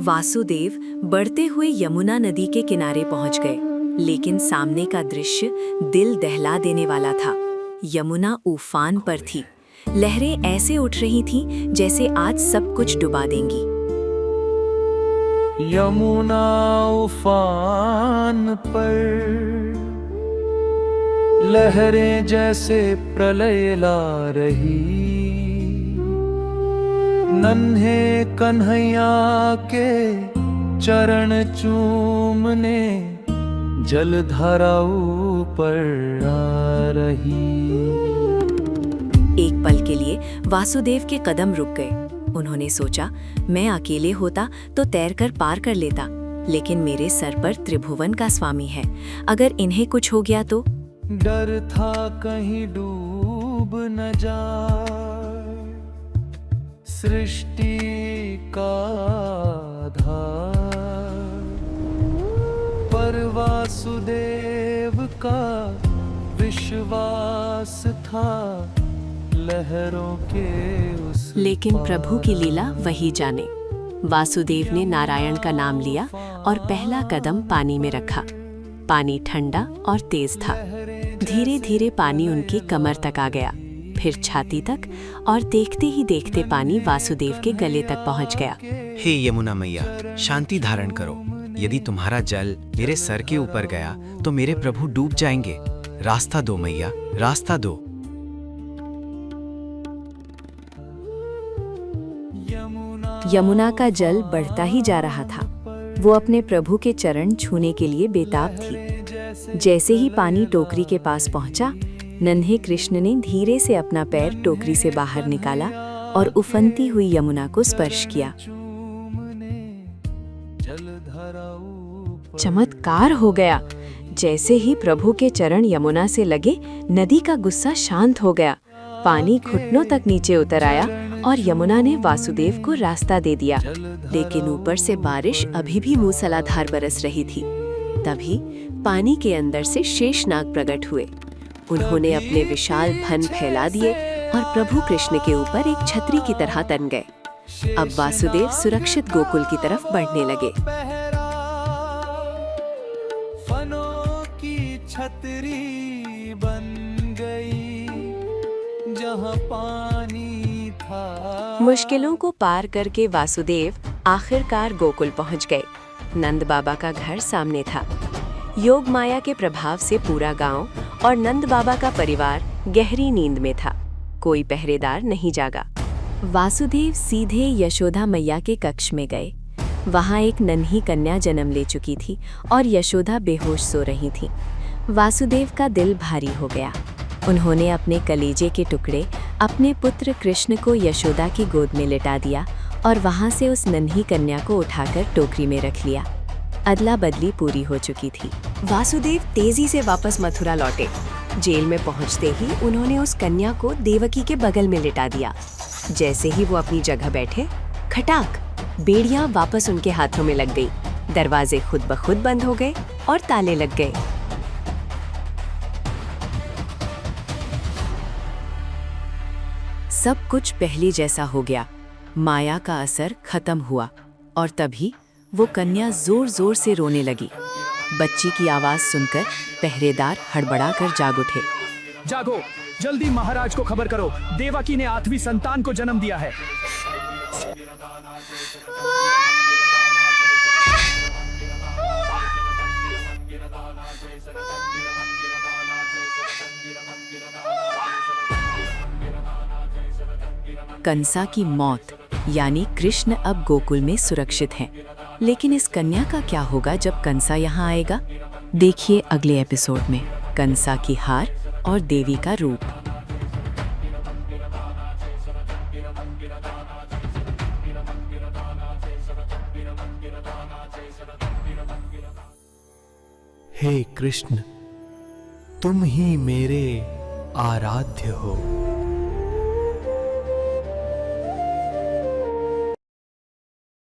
वासुदेव बढ़ते हुए यमुना नदी के किनारे पहुंच गए, लेकिन सामने का दृश्य दिल दहला देने वाला था। यमुना उफान पर थी। लहरें ऐसे उठ रही थीं जैसे आज सब कुछ डुबा देंगी। यमुना उफान पर लहरें जैसे प्रलय ला रही, नन्हे कन्हैया के चरण चूमने जलधारा ऊपर आ रही। एक पल के लिए वासुदेव के कदम रुक गए। उन्होंने सोचा, मैं अकेले होता तो तैरकर पार कर लेता, लेकिन मेरे सर पर त्रिभुवन का स्वामी है। अगर इन्हें कुछ हो गया तो? डर था कहीं डूब न जाए सृष्टि का आधार, पर वासुदेव का विश्वास था लहरों के उस लेकिन प्रभु की लीला वही जाने। वासुदेव ने नारायण का नाम लिया और पहला कदम पानी में रखा। पानी ठंडा और तेज था। धीरे धीरे पानी उनकी कमर तक आ गया, फिर छाती तक, और देखते ही देखते पानी वासुदेव के गले तक पहुंच गया। हे यमुना मैया, शांति धारण करो। यदि तुम्हारा जल मेरे सर के ऊपर गया तो मेरे प्रभु डूब जाएंगे। रास्ता दो मैया, रास्ता दो। यमुना का जल बढ़ता ही जा रहा था। वो अपने प्रभु के चरण छूने के लिए बेताब थी। जैसे ही पानी टोकरी के पास पहुंचा, नन्हे कृष्ण ने धीरे से अपना पैर टोकरी से बाहर निकाला और उफनती हुई यमुना को स्पर्श किया। चमत्कार हो गया। जैसे ही प्रभु के चरण यमुना से लगे, नदी का गुस्सा शांत हो गया। पानी घुटनों तक नीचे उतर आया और यमुना ने वासुदेव को रास्ता दे दिया। लेकिन ऊपर से बारिश अभी भी मूसलाधार बरस रही थी। तभी पानी के अंदर से शेषनाग प्रकट हुए। उन्होंने अपने विशाल फन फैला दिए और प्रभु कृष्ण के ऊपर एक छतरी की तरह तन गए। अब वासुदेव सुरक्षित गोकुल की तरफ बढ़ने लगे। फनों की छतरी बन गई जहां पानी था। मुश्किलों को पार करके वासुदेव आखिरकार गोकुल पहुंच गए। नंद बाबा का घर सामने था। योग माया के प्रभाव से पूरा गांव और नंद बाबा का परिवार गहरी नींद में था। कोई पहरेदार नहीं जागा। वासुदेव सीधे यशोदा मैया के कक्ष में गए। वहां एक नन्ही कन्या जन्म ले चुकी थी और यशोदा बेहोश सो रही थी। वासुदेव का दिल भारी हो गया। उन्होंने अपने कलेजे के टुकड़े अपने पुत्र कृष्ण को यशोदा की गोद में लिटा दिया और वहां से उस नन्ही कन्या को उठाकर टोकरी में रख लिया। अदला बदली पूरी हो चुकी थी। वासुदेव तेजी से वापस मथुरा लौटे। जेल में पहुंचते ही उन्होंने उस कन्या को देवकी के बगल में लिटा दिया। जैसे ही वो अपनी जगह बैठे, खटाक, बेड़ियां वापस उनके हाथों में लग गई। दरवाजे खुद ब खुद बंद हो गए और ताले लग गए। सब कुछ पहले जैसा हो गया। माया का असर खत्म हुआ और तभी वो कन्या जोर जोर से रोने लगी। बच्ची की आवाज सुनकर पहरेदार हड़बड़ाकर जाग उठे। जागो, जल्दी महाराज को खबर करो, देवकी ने 8वीं संतान को जन्म दिया है। कंसा की मौत, यानी कृष्ण अब गोकुल में सुरक्षित हैं। लेकिन इस कन्या का क्या होगा जब कंसा यहाँ आएगा? देखिए अगले एपिसोड में कंसा की हार और देवी का रूप। हे कृष्ण, तुम ही मेरे आराध्य हो।